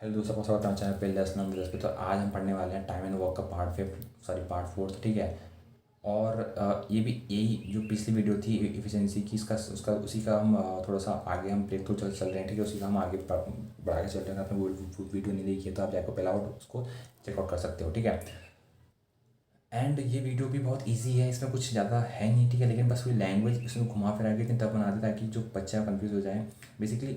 Hello दोस्तों, आपका स्वागत है चैनल पे लेसन पे। तो आज हम पढ़ने वाले हैं टाइम एंड वर्क का पार्ट फोर्थ, ठीक है। और ये भी यही जो पिछली वीडियो थी इफिशिएंसी की, इसका उसका उसी का हम थोड़ा सा आगे हम ब्रेक थ्रू चल रहे हैं, ठीक है। उसी का हम आगे बढ़ा के चल रहे हैं। आपने वो वीडियो नहीं देखी है तो आप जाकर पहला आउट उसको चेकआउट कर सकते हो, ठीक है। एंड ये वीडियो भी बहुत इजी है, इसमें कुछ ज़्यादा है नहीं, ठीक है। लेकिन बस कोई लैंग्वेज इसमें घुमा फिरा के तब बना देता ताकि जो बच्चा कंफ्यूज हो जाए। बेसिकली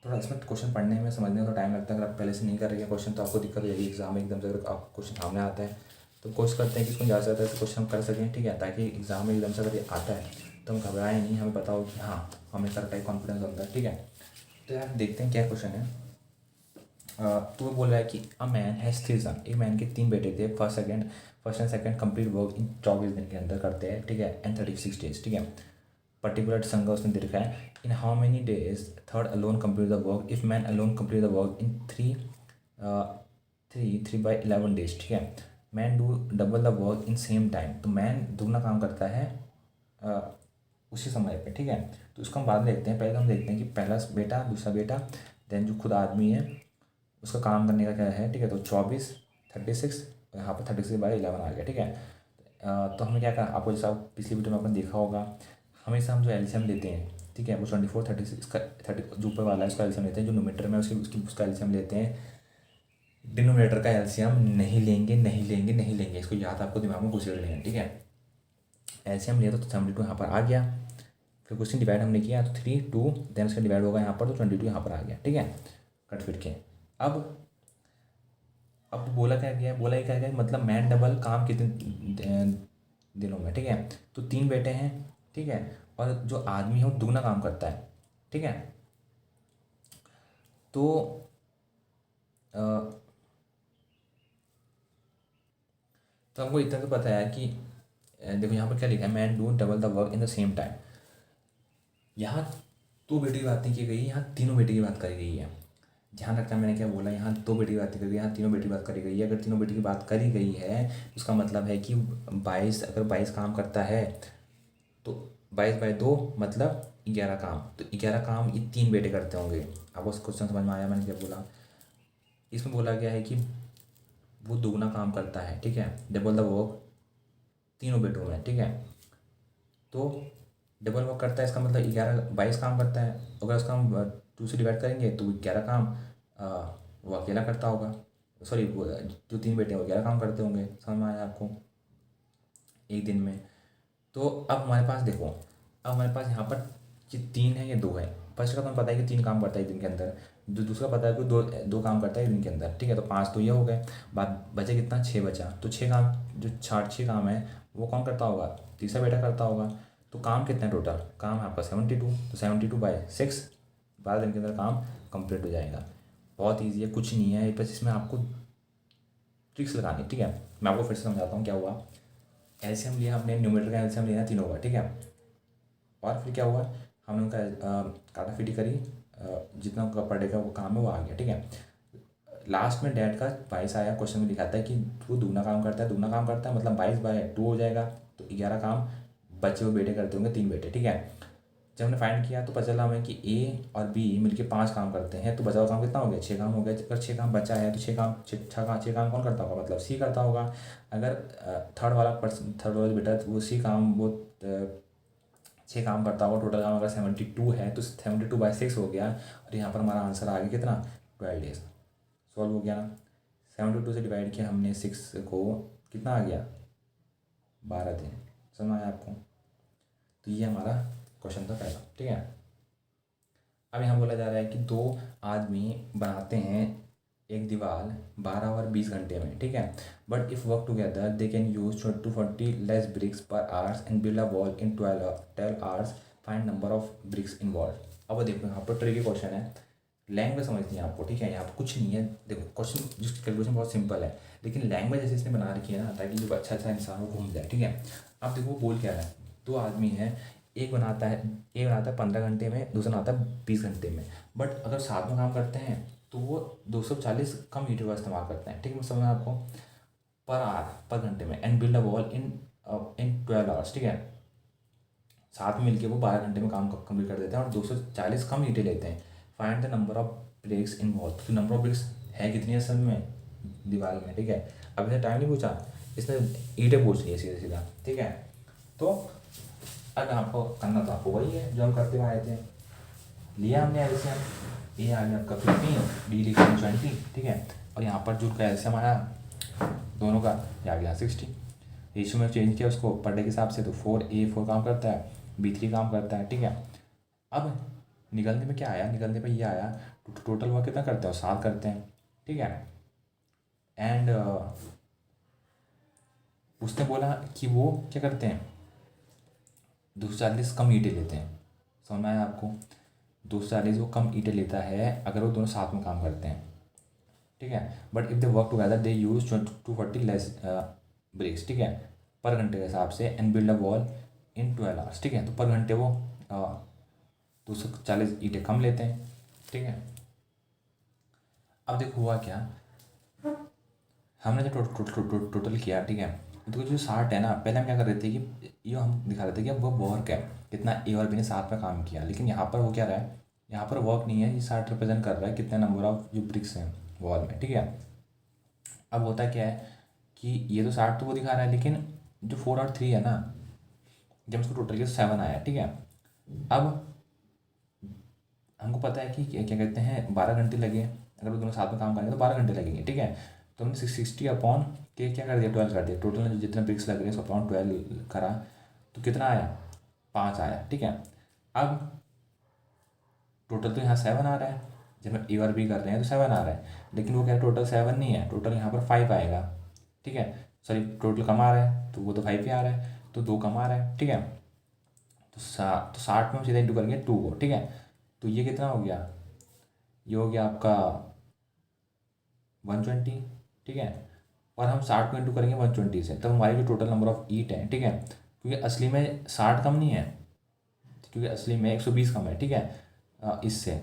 थोड़ा इसमें क्वेश्चन पढ़ने में समझने में थोड़ा टाइम लगता है। अगर आप पहले से नहीं कर रहे हैं क्वेश्चन तो आपको दिक्कत हो जाएगी एग्जाम में एकदम से। अगर आप क्वेश्चन सामने आता है तो कोशिश करते हैं कि इसको ज़्यादा से ज़्यादा क्वेश्चन हम कर सकें, ठीक है, ताकि एग्जाम में एकदम से अगर ये आता है तो हम घबराएं नहीं, हमें पता हो कि हाँ हमें कर टाइप कॉन्फिडेंस होता है, ठीक है। तो यार देखते हैं क्या क्वेश्चन है। तो वो बोल रहा है कि अ मैन हैज़ थ्री सन, एक मैन के तीन बेटे थे। First and second complete work इन 24 दिन के अंदर करते हैं, ठीक है, एंड 36 डेज, ठीक है। पर्टिकुलर संख्या उसने दे रखा है। In how many days third alone complete the work if man alone complete the work in three by 11 days, ठीक है। Man do double the work in same time, तो मैन दुगना काम करता है uh, उसी समय पे, ठीक है। तो इसको हम बाद में देखते हैं। पहले हम देखते हैं कि पहला बेटा, दूसरा बेटा, देन जो खुद आदमी है उसका काम करने का क्या है, ठीक है। तो 24, 36, यहाँ पर 36/11 आ गया, ठीक है। तो हमें क्या करना, आपको जैसा पिछली वीडियो में आपने देखा होगा, हमेशा हम जो एलसीएम लेते हैं, ठीक है, वो 24, 36 का 30 जो ऊपर वाला है उसका एलसीएम लेते हैं। जो न्यूमरेटर में उसका एलसीएम लेते हैं। डिनोमिनेटर का एलसीएम नहीं लेंगे, नहीं लेंगे, नहीं लेंगे। इसको याद आपको दिमाग में घुसेड़ लेंगे, ठीक है। एलसीएम लिया तो 72 यहाँ पर आ गया। फिर क्वेश्चन डिवाइड हमने किया तो 3 2, देन उसका डिवाइड होगा यहाँ पर तो 22 यहाँ पर आ गया, ठीक है। कट फिर के अब बोला क्या गया, बोला ये क्या गया, मतलब मैन डबल काम कितने दिनों में, ठीक है। तो तीन बेटे हैं, ठीक है, और जो आदमी है वो दुगना काम करता है, ठीक है। तो अ, तो हमको इतना तो पता है कि देखो यहाँ पर क्या लिखा है, man do double the work in the same time. यहाँ दो बेटे की बात नहीं की गई है, यहाँ तीनों बेटे की बात करी गई है। ध्यान रखना मैंने क्या बोला, यहाँ दो बेटी की बात करी गई, यहाँ तीनों बेटी की बात करी गई है। अगर तीनों बेटी की बात करी गई है उसका मतलब है कि 22, अगर 22 काम करता है तो 22/2 मतलब 11 काम। तो 11 काम ये तीन बेटे करते होंगे। आपको क्वेश्चन समझ में आया मैंने क्या बोला। इसमें बोला गया है कि वो दोगुना काम करता है, ठीक है, डबल द वर्क तीनों बेटों में, ठीक है। तो डबल वर्क करता है, इसका मतलब 22 काम करता है। अगर उसका हम 2 से डिवाइड करेंगे तो 11 काम वो अकेला करता होगा। सॉरी, वो जो तीन बेटे हैं वो 11 काम करते होंगे। समझ में आया आपको एक दिन में। तो अब हमारे पास देखो, अब हमारे पास यहाँ पर ये तीन है, ये दो है। फर्स्ट का तो हमें पता है कि तीन काम करता है एक दिन के अंदर। जो दूसरा पता है कि दो दो काम करता है एक दिन के अंदर, ठीक है। तो पाँच तो ये हो गए। बात बचे कितना, छः बचा। तो छः काम, जो छः काम है वो कौन करता होगा, तीसरा बेटा करता होगा। तो काम कितना है टोटल, काम है आपका 72। तो 72/6 12 दिन के अंदर काम कंप्लीट हो जाएगा। बहुत ईजी है, कुछ नहीं है, बस इसमें आपको ट्रिक्स लगानी है, ठीक है। मैं आपको फिर से समझाता हूँ क्या हुआ। एलसीएम लिया हमने, न्यूमरेटर का एलसीएम लिया तीनों का, ठीक है। और फिर क्या हुआ, हमने उनका काटाफीटी करी, जितना उनका पर डे का वो काम है वो आ गया, ठीक है। लास्ट में डैड का 22 आया। क्वेश्चन में दिखाता है कि वो दुगना काम करता है, दुगना काम करता है मतलब 22/2 हो जाएगा। तो 11 काम बच्चे हुए बेटे करते होंगे, तीन बेटे, ठीक है। जब हमने फाइंड किया तो पता चला हमें कि ए और बी मिलके 5 काम करते हैं। तो बचा हुआ काम कितना हो गया, 6 काम हो गया। अगर 6 काम बचा है तो 6 काम कौन करता होगा, मतलब सी करता होगा। अगर थर्ड वाला बेटा वो सी काम वो 6 काम करता होगा। टोटल काम अगर 72 है तो 72/6 हो गया। और यहाँ पर हमारा आंसर आ गया कितना, 12 डेज। सॉल्व हो गया ना। 72 से डिवाइड किया हमने 6 को, कितना आ गया, 12 दिन। समझ में आया आपको। तो ये हमारा क्वेश्चन था पहला, ठीक है। अब यहाँ बोला जा रहा है कि दो आदमी बनाते हैं एक दीवार 12 और 20 घंटे में, ठीक है। But if work together they can use 240 less bricks per hours and build a wall in 12 hours. Find number of bricks involve. अब देखो यहाँ पर ट्रिकी क्वेश्चन है, लैंग्वेज समझनी है आपको, ठीक है। यहाँ पर कुछ नहीं है, देखो क्वेश्चन जिसकी कैलकुलेशन बहुत सिंपल है, लेकिन लैंग्वेज ऐसे इसने बना रखी है ना ताकि जो अच्छा इंसान वो घूम जाए, ठीक है। अब देखो वो बोल क्या रहा है, दो आदमी हैं, एक बनाता है 15 घंटे में, दूसरा बनाता है 20 घंटे में। बट अगर साथ में काम करते हैं तो वो 240 कम हीटर का इस्तेमाल करते हैं, ठीक है। समझ में आपको, पर आवर पर घंटे में। And build a wall in 12 hours, ठीक है। साथ में मिलके वो 12 घंटे में काम कंप्लीट कर देते हैं और 240 कम ईंटें लेते हैं। Find the number of bricks involve, तो नंबर ऑफ ब्रेक्स है कितनी है असल में दीवार में, ठीक है। अब इसने टाइम नहीं पूछा, इसने ईंटें पूछ ली है सीधा सीधा, ठीक है। तो अब आपको करना तो आपको वही है जो हम करते हुए आए थे, लिया हमने एल्सियम, ये आ गया आपका 15, डी लिखा 20, ठीक है। और यहाँ पर जो का एल्सियम आया दोनों का, ये आ गया 60। रेशियो में चेंज किया उसको पर डे के हिसाब से, तो 4 काम करता है, B3 काम करता है, ठीक है। अब निकलने में क्या आया, निकलने में ये आया टोटल वर्क कितना करते हैं, 7 करते हैं, ठीक है। एंड उसने बोला कि वो क्या करते हैं 240 कम ईंटें लेते हैं, समझ में आया आपको। 240 वो कम ईंटें लेता है अगर वो दोनों साथ में काम करते हैं, ठीक है। But if they work together they use 240 less bricks, ठीक है, पर घंटे के हिसाब से, and build a wall in 12 hours, ठीक है। तो पर घंटे वो 240 ईंटें कम लेते हैं, ठीक है। अब देखो हुआ क्या, हमने जो टोटल किया, ठीक है। तो जो 60 है ना, पहले हम क्या कर रहे थे कि ये हम दिखा रहे थे कि अब वो वर्क है कितना ए और बी ने साथ में काम किया, लेकिन यहाँ पर वो क्या रहा है, यहाँ पर वर्क नहीं है, ये 60 रिप्रेजेंट कर रहा है कितने नंबर ऑफ जो ब्रिक्स हैं वॉल में, ठीक है। अब होता क्या है कि ये तो 60 तो वो दिखा रहा है, लेकिन जो 4 और 3 है ना, जब उसको टोटल के 7 आया, ठीक है। अब हमको पता है कि क्या क्या कहते हैं 12 घंटे लगे, अगर वो दोनों साथ में काम करेंगे तो 12 घंटे लगेंगे, ठीक है। तो हमने 60 अपॉन के क्या कर दिया 12 कर दिया, टोटल में जितने ब्रिक्स लग रहे हैं उसको अपॉन 12 करा, तो कितना आया 5 आया, ठीक है। अब टोटल तो यहाँ 7 आ रहा है, जब हम ए और बी कर रहे हैं तो 7 आ रहा है, लेकिन वो कह रहे हैं टोटल 7 नहीं है, टोटल यहाँ पर 5 आएगा, ठीक है। सॉरी टोटल कम आ रहा है तो वो तो 5 ही आ रहा है, तो 2 कम आ रहा है, ठीक है। तो 60 में हम सीधा इंटू करेंगे 2 को, ठीक है। तो ये कितना हो गया, ये हो गया आपका 120, ठीक है। और हम 60 को इंटू करेंगे 120 से, तब हमारी जो टोटल नंबर ऑफ ईट है, ठीक है, क्योंकि असली में 60 कम नहीं है, क्योंकि असली में 120 कम है, ठीक है, इससे।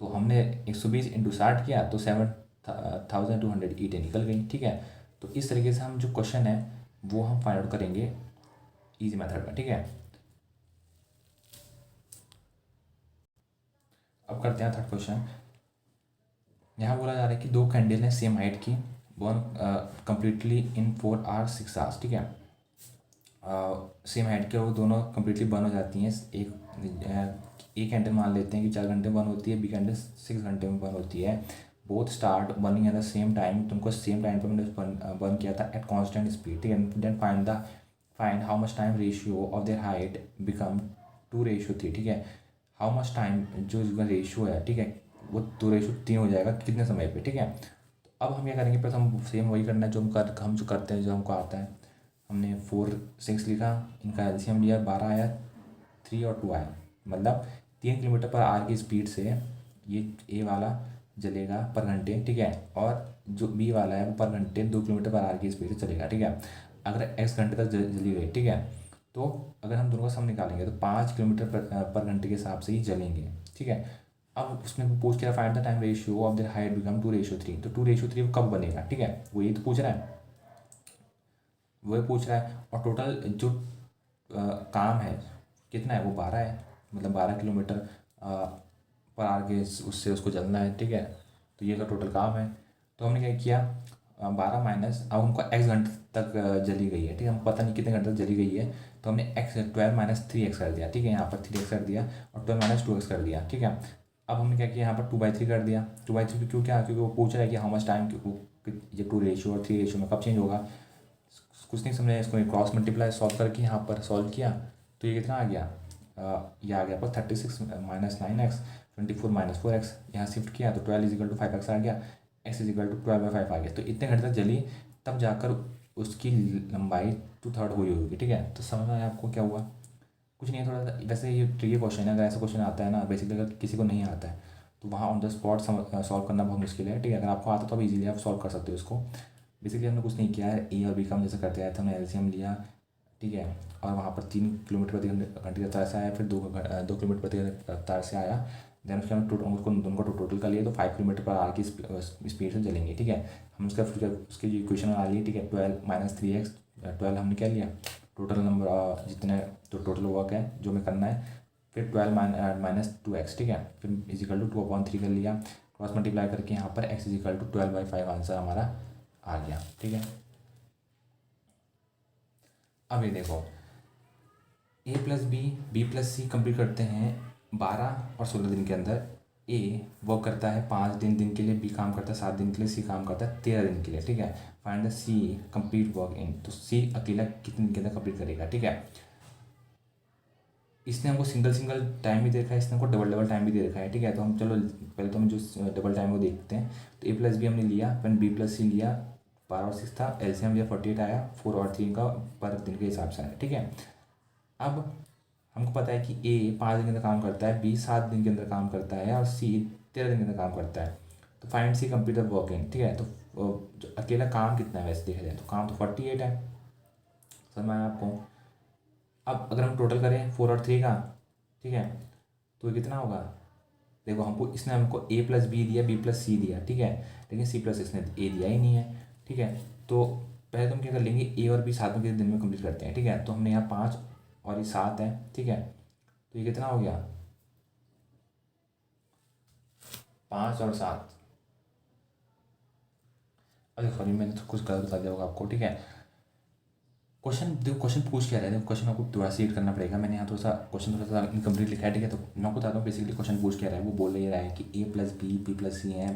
तो हमने 120 इंटू 60 किया तो 7200 ईटें निकल गई, ठीक है। तो इस तरीके से हम जो क्वेश्चन है वो हम फाइंड आउट करेंगे इजी मेथड में, ठीक है। अब करते हैं थर्ड क्वेश्चन। यहाँ बोला जा रहा है कि 2 कैंडल हैं सेम हाइट की, burn completely in 4 hours 6 hours, ठीक है। सेम हाइट के वो दोनों कम्प्लीटली बर्न हो जाती हैं, एक कैंडल मान लेते हैं कि 4 घंटे बर्न होती है, बी कैंडल 6 घंटे में बर्न होती है। Both start burning at the same time, तुमको सेम टाइम पर मैंने बर्न किया था एट कॉन्स्टेंट स्पीड, ठीक है। Then find how much time ratio of their height become 2:3, ठीक है। हाउ मच टाइम जो इसका रेशियो है, ठीक है, वो 2:3 हो जाएगा कितने समय पे, ठीक है। तो अब हम क्या करेंगे, पहले हम सेम वही करना है जो हम जो करते हैं, जो हमको आता है। हमने 4 6 लिखा, इनका एलसीएम लिया, 12 आया, 3 और 2 आया, मतलब 3 किलोमीटर पर आवर की स्पीड से ये ए वाला जलेगा पर घंटे, ठीक है। और जो बी वाला है वो पर घंटे 2 किलोमीटर पर आवर की स्पीड से चलेगा, ठीक है। अगर एक्स घंटे तक जली गई, ठीक है, तो अगर हम दोनों का सम निकालेंगे तो 5 किलोमीटर पर घंटे के हिसाब से ही जलेंगे, ठीक है। अब उसमें पूछ के find the time ratio of the height become 2:3, तो 2:3 कब बनेगा, ठीक है, वो यही तो पूछ रहा है, वही पूछ रहा है। और टोटल जो काम है कितना है, वो 12 है, मतलब 12 किलोमीटर पर आर के उससे उसको जलना है, ठीक है। तो ये तो टोटल काम है। तो हमने क्या किया, 12 माइनस, अब हमको एक्स घंटे तक जली गई है, ठीक है, हमको पता नहीं कितने घंटे तक जली गई है, तो हमने एक्स 12 माइनस 3x कर दिया, ठीक है। यहाँ पर 3x कर दिया और 12 माइनस 2x कर दिया, ठीक है। अब हमने क्या किया, यहाँ पर 2/3 कर दिया। 2/3 क्यों, क्या, क्योंकि वो पूछ रहा है कि हाउ मच टाइम, ये 2 रेशियो और 3 रेशियो में कब चेंज होगा। कुछ नहीं समझा, इसको क्रॉस मल्टीप्लाई सॉल्व करके यहाँ पर सॉल्व किया तो ये कितना आ गया, ये आ गया पर 36 माइनस 9x, 24 माइनस 4x, यहाँ शिफ्ट किया तो 12 इजिकल टू 5x आ गया, x इजिकल टू 12/5 आ गया। तो इतने घंटे तक जली, तब जाकर उसकी लंबाई 2/3 हुई होगी, ठीक है। तो समझ में आया आपको क्या हुआ, कुछ नहीं है, थोड़ा सा वैसे ये ट्रिकी क्वेश्चन है, अगर ऐसा क्वेश्चन आता है ना बेसिकली, अगर किसी को नहीं आता है तो वहाँ ऑन द स्पॉट सॉल्व करना बहुत मुश्किल है, ठीक है। अगर आपको आता तो आप इजीली आप सॉल्व कर सकते हो इसको। बेसिकली हमने कुछ नहीं किया है, ए और बी का हम जैसे करते आए थे, हमने एलसीएम लिया, ठीक है, और वहाँ पर 3 किलोमीटर प्रति घंटे की रफ्तार से आया, फिर 2 किलोमीटर प्रति रफ्तार से आया, देन उसके हम उसको दोनों को टोटल कर लिया तो 5 किलोमीटर पर आवर की स्पीड से चलेंगे, ठीक है। हम उसका फिर उसकी जो इक्वेशन बना ली, ठीक है, 12 माइनस 3x, 12 हमने क्या लिया टोटल नंबर जितने, तो टोटल वर्क है जो हमें करना है, फिर 12 - 2x, ठीक है, फिर इजिकल टू 2/3 कर लिया, क्रॉस मल्टीप्लाई करके यहाँ पर x इजिकल टू 12/5 आंसर हमारा आ गया, ठीक है। अब ये देखो a plus B plus C complete करते हैं 12 और 16 दिन के अंदर। ए वर्क करता है 5 दिन के लिए, बी काम करता है 7 दिन के लिए, सी काम करता है 13 दिन के लिए, ठीक है। Find the C complete work in, तो सी अकेला कितने दिन के अंदर कंप्लीट करेगा, ठीक है। इसने हमको सिंगल टाइम भी दे रखा है, इसने हमको डबल टाइम भी दे रखा है, ठीक है। तो हम चलो पहले तो हम जो डबल टाइम को देखते हैं। तो ए प्लस बी हमने लिया, फिर बी प्लस सी लिया, 12 और 6 था, एलसीएम लिया 48 आया, 4 और 3 का पर दिन के हिसाब से आया, ठीक है। अब हमको पता है कि ए 5 दिन के अंदर काम करता है, बी 7 दिन के अंदर काम करता है और सी 13 दिन के अंदर काम करता है। तो find C complete work in, ठीक है। तो जो अकेला काम कितना है वैसे देखा जाए तो काम तो 48 है, समझ में आया आपको। अब अगर हम टोटल करें 4 और 3 का, ठीक है, तो कितना होगा। देखो हमको इसने हमको ए प्लस बी दिया, बी प्लस सी दिया, ठीक है, लेकिन सी प्लस इसने ए दिया ही नहीं है, ठीक है। तो पहले तो हम क्या कर लेंगे, ए और बी साथ में कितने दिन में कंप्लीट करते हैं, ठीक है। तो हमने यहाँ 5 और ये 7 है, ठीक है। तो ये कितना हो गया, 5 और 7। अरे सॉरी मैंने तो कुछ गलत बता दिया होगा आपको, ठीक है। क्वेश्चन देखो, क्वेश्चन पूछ क्या रहे हैं, क्वेश्चन आपको थोड़ा सा रीड करना पड़ेगा। मैंने यहाँ क्वेश्चन थोड़ा सा इनकम्प्लीट लिखा है, ठीक है। तो मैं आपको बताता हूँ बेसिकली क्वेश्चन पूछ क्या रहा है। वो बोल रहा है कि ए प्लस बी, बी प्लस सी है,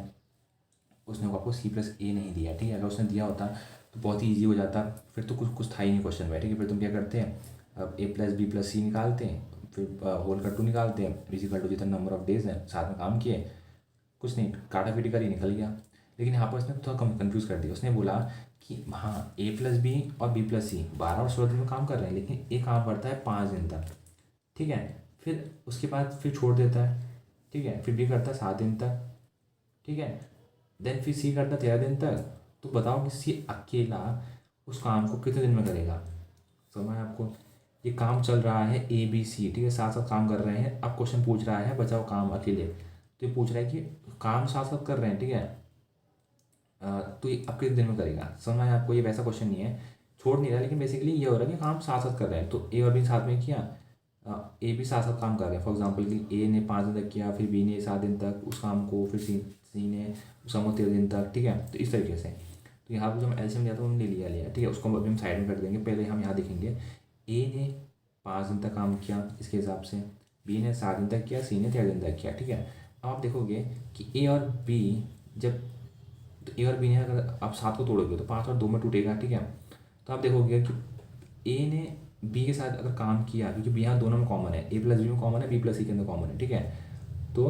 उसने आपको सी प्लस ए नहीं दिया, ठीक है। अगर उसने दिया होता तो बहुत ही ईजी हो जाता, फिर तो कुछ था ही नहीं क्वेश्चन में, ठीक है। फिर तुम क्या करते हैं, अब ए प्लस बी प्लस सी निकालते हैं, फिर होल कर 2 निकालते हैं, इजिकल टू जितना नंबर ऑफ डेज है साथ में काम किए, कुछ नहीं काटा पीटी कर ही निकल गया। लेकिन यहाँ पर उसने थोड़ा कम कन्फ्यूज़ कर दिया। उसने बोला कि हाँ ए प्लस बी और बी प्लस सी 12 और 16 दिन में काम कर रहे हैं, लेकिन ए काम करता है 5 दिन तक, ठीक है। फिर उसके बाद फिर छोड़ देता है, ठीक है। फिर बी करता है 7 दिन तक, ठीक है। देन फिर सी करता है 13 दिन तक। तो बताओ कि सी अकेला उस काम को कितने दिन में करेगा। समझ है आपको। ये काम चल रहा है ए बी सी, ठीक है, साथ साथ काम कर रहे हैं। अब क्वेश्चन पूछ रहा है बचाओ काम अकेले, तो ये पूछ रहा है कि काम साथ साथ कर रहे हैं, ठीक है। तो ये अब कितने दिन में करेगा। समझ में आया आपको। ये वैसा क्वेश्चन नहीं है, छोड़ नहीं रहा, लेकिन बेसिकली ये हो रहा है कि काम साथ साथ कर रहे हैं। तो ए और बी साथ में किया, ए भी साथ साथ काम कर रहे हैं। फॉर एग्जांपल कि ए ने 5 दिन तक किया, फिर बी ने 7 दिन तक उस काम को, फिर सी ने उस काम को 13 दिन तक, ठीक है। तो इस तरीके से तो यहाँ पर जो हम एलसीएम लिया था उन्होंने लिया ठीक है। उसको अभी हम साइड में कर देंगे। पहले हम यहाँ देखेंगे ए ने 5 दिन तक काम किया इसके हिसाब से, बी ने 7 दिन तक किया, सी ने 13 दिन तक किया, ठीक है। अब आप देखोगे कि ए और बी जब, तो ए और बी ने अगर आप 7 को तोड़ोगे तो 5 और 2 में टूटेगा, ठीक है। तो आप देखोगे कि ए ने बी के साथ अगर काम किया, क्योंकि बी यहाँ दोनों में कॉमन है, ए प्लस बी में कॉमन है, बी प्लस सी के अंदर कॉमन है, ठीक है। तो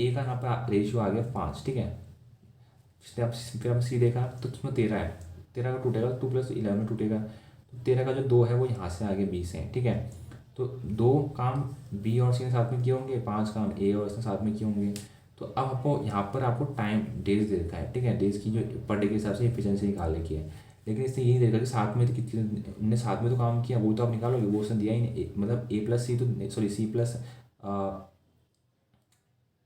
ए का यहाँ पर रेशियो आ गया 5, ठीक है। फिर आप सी देखा तो उसमें 13 है, 13 का टूटेगा 2 + 11 में टूटेगा। तो 13 का जो 2 है वो यहाँ से आगे बी से, ठीक है। तो 2 काम बी और सी ने साथ में किए होंगे, 5 काम ए और इसने साथ में किए होंगे। तो अब आपको यहाँ पर आपको टाइम डेज दे रखा है, ठीक है। डेज की जो पर डे के हिसाब से एफिशिएंसी निकाल रखी है, लेकिन इसने ये नहीं देखा कि साथ में तो कितने ने साथ में तो काम किया, वो तो आप निकालोगे, वो उसने दिया ही नहीं। मतलब ए प्लस सी तो सॉरी सी प्लस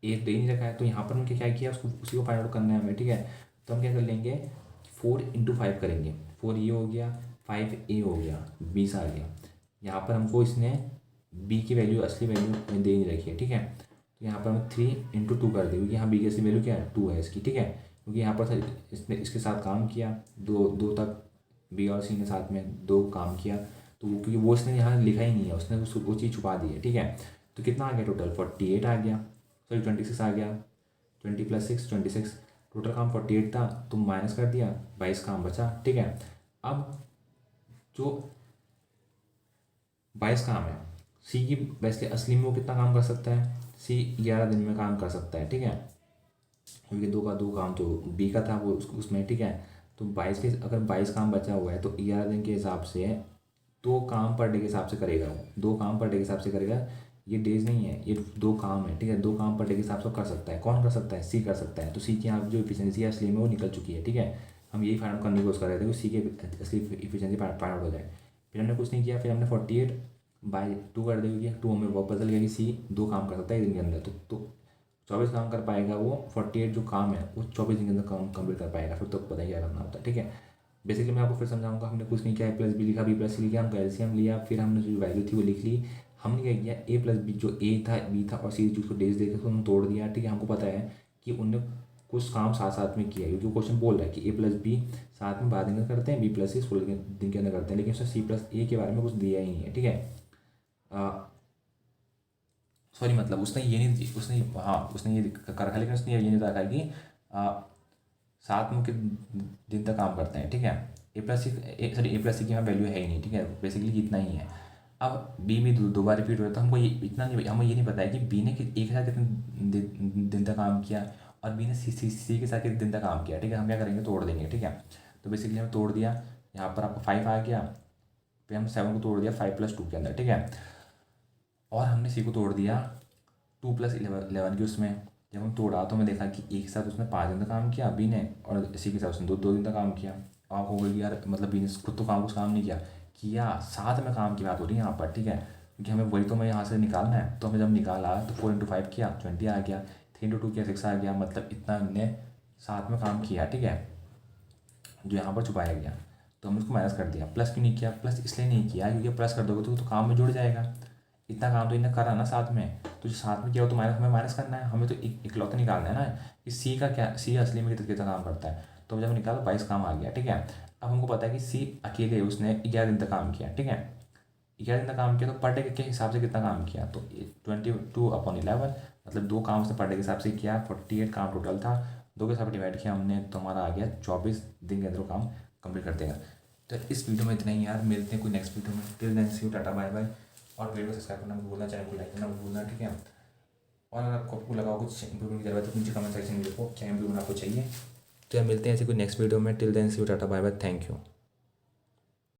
ए दे नहीं रखा है। तो यहाँ पर हमने क्या किया, उसको उसी को फाइंड आउट करना है हमें, ठीक है। तो हम क्या कर लेंगे, 4 × 5 करेंगे। 4 ये हो गया, 5 ए हो गया, 20 आ गया। यहाँ पर हमको इसने बी की वैल्यू असली वैल्यू दे नहीं रखी है, ठीक है। तो यहाँ पर हम 3 × 2 कर दें, क्योंकि यहाँ बी की असली वैल्यू क्या है, 2 है इसकी, ठीक है। क्योंकि यहाँ पर इसने इसके साथ काम किया, दो तक बी और सी ने साथ में 2 काम किया। तो क्योंकि वो इसने यहाँ लिखा ही नहीं है, उसने वो चीज़ छुपा दी है, ठीक है। तो कितना आ गया टोटल, 48 आ गया, सॉरी 26 आ गया। 20 + 6 26, टोटल काम 48 था, तो माइनस कर दिया, 22 काम बचा, ठीक है। अब जो 22 काम है, सी की वैसे असली में वो कितना काम कर सकता है, सी 11 दिन में काम कर सकता है, ठीक है। क्योंकि 2 काम तो बी का था वो उसमें, ठीक है। तो 22 के अगर 22 काम बचा हुआ है तो 11 दिन के हिसाब से 2 काम पर डे के हिसाब से करेगा वो, 2 काम पर डे के हिसाब से करेगा। ये डेज नहीं है, ये 2 काम है, ठीक है। 2 काम पर डे के हिसाब से कर सकता है। कौन कर सकता है, सी कर सकता है। तो सी की यहाँ जो इफिशियंसी है असली में वो निकल चुकी है, ठीक है। हम यही फाइंड आउट करने की कोशिश कर रहे थे कि सी के असली इफिशियंसी फाइंड आउट हो जाए। फिर हमने कुछ नहीं किया, फिर हमने 48/2 कर दिया। 2 हमें वो बदल गया कि सी 2 काम कर सकता है एक दिन के अंदर। तो 24 काम कर पाएगा वो, 48 जो काम है वो 24 दिन के अंदर काम कंप्लीट कर पाएगा। फिर तो पता ही क्या करना होता है, ठीक है। बेसिकली मैं आपको फिर समझाऊंगा। हमने कुछ नहीं किया, A + B लिखा, B + C लिखा, हमको एलसीएम लिया, फिर हमने जो वैल्यू थी वो लिख ली। हमने क्या किया, ए प्लस बी, जो ए था, बी था और सी थी, उसको डेज देकर उसको हमने तोड़ दिया, ठीक है। हमको पता है कि उनने कुछ काम साथ साथ में किया, क्योंकि क्वेश्चन बोल रहा है कि ए प्लस बी साथ में 12 दिन का करते हैं, बी प्लस सी 16 दिन के अंदर करते हैं, लेकिन उसने सी प्लस ए के बारे में कुछ दिया ही नहीं है, ठीक है। सॉरी, मतलब उसने ये नहीं, उसने हाँ उसने ये कर रखा, लेकिन उसने ये नहीं रखा कि सात में के दिन तक काम करते हैं, ठीक है। ए प्लस सी, सॉरी ए प्लस सी की यहाँ वैल्यू है ही नहीं, ठीक है, बेसिकली इतना ही है। अब बी में दो बार रिपीट हो रहा है, तो हमको ये इतना नहीं, हमें ये नहीं पता है कि बी ने एक के साथ कितने दिन तक काम किया और बी ने सी के साथ कितने दिन तक काम किया, ठीक है। हम क्या करेंगे, तोड़ देंगे, ठीक है। तो बेसिकली हमें तोड़ दिया, यहाँ पर आपको 5 आ गया, फिर हम 7 को तोड़ दिया 5 + 2 के अंदर, ठीक है। और हमने सी को तोड़ दिया 2 + 11 की उसमें। जब हम तोड़ा तो हमें देखा कि एक साथ उसने 5 दिन तक काम किया बी ने, और सी के साथ उसने दो दिन तक काम किया। आप हो गई यार, मतलब बी ने खुद तो कुछ काम नहीं किया, साथ में काम की बात हो रही है यहाँ पर, ठीक है। क्योंकि हमें वही तो हमें यहाँ से निकालना है, तो हमें जब निकाला तो 4 × 5 किया 20 आ गया, 3 × 2 किया 6 आ गया, मतलब इतना हमने साथ में काम किया, ठीक है, जो यहाँ पर छुपाया गया। तो हमने उसको माइनस कर दिया। प्लस क्यों नहीं किया, प्लस इसलिए नहीं किया क्योंकि प्लस कर दोगे तो काम में जुड़ जाएगा। इतना काम तो इन्हें करा ना साथ में, तो जो साथ में किया हो तो माइनस, हमें माइनस करना है, हमें तो इकलौता निकालना है ना कि सी का क्या, सी असली में कितना काम करता है। तो जब निकाला 22 काम आ गया, ठीक है। अब हमको पता है कि सी अकेले उसने 11 दिन तक काम किया, ठीक है। 11 दिन तक काम किया तो पर डे के हिसाब से कितना काम किया, तो 22/11, मतलब 2 काम उसने पर डे के हिसाब से किया। 48 काम टोटल था, 2 के साथ डिवाइड किया हमने, तो हमारा आ गया 24 दिन के अंदर वो काम कंप्लीट कर देगा। तो इस वीडियो में इतना ही यार, मिलते हैं कोई नेक्स्ट वीडियो में। Till then see you, tata bye bye. और वीडियो को सब्सक्राइब करना मत भूलना, चैनल को लाइक करना मत भूलना, ठीक है। और अगर आपको लगा कुछ इंप्रूवमेंट की जरूरत है तो नीचे कमेंट सेक्शन में लिखो क्या इंप्रूवमेंट आपको चाहिए। तो यार मिलते हैं ऐसे कोई नेक्स्ट वीडियो में। Till then see you, tata bye bye, thank you.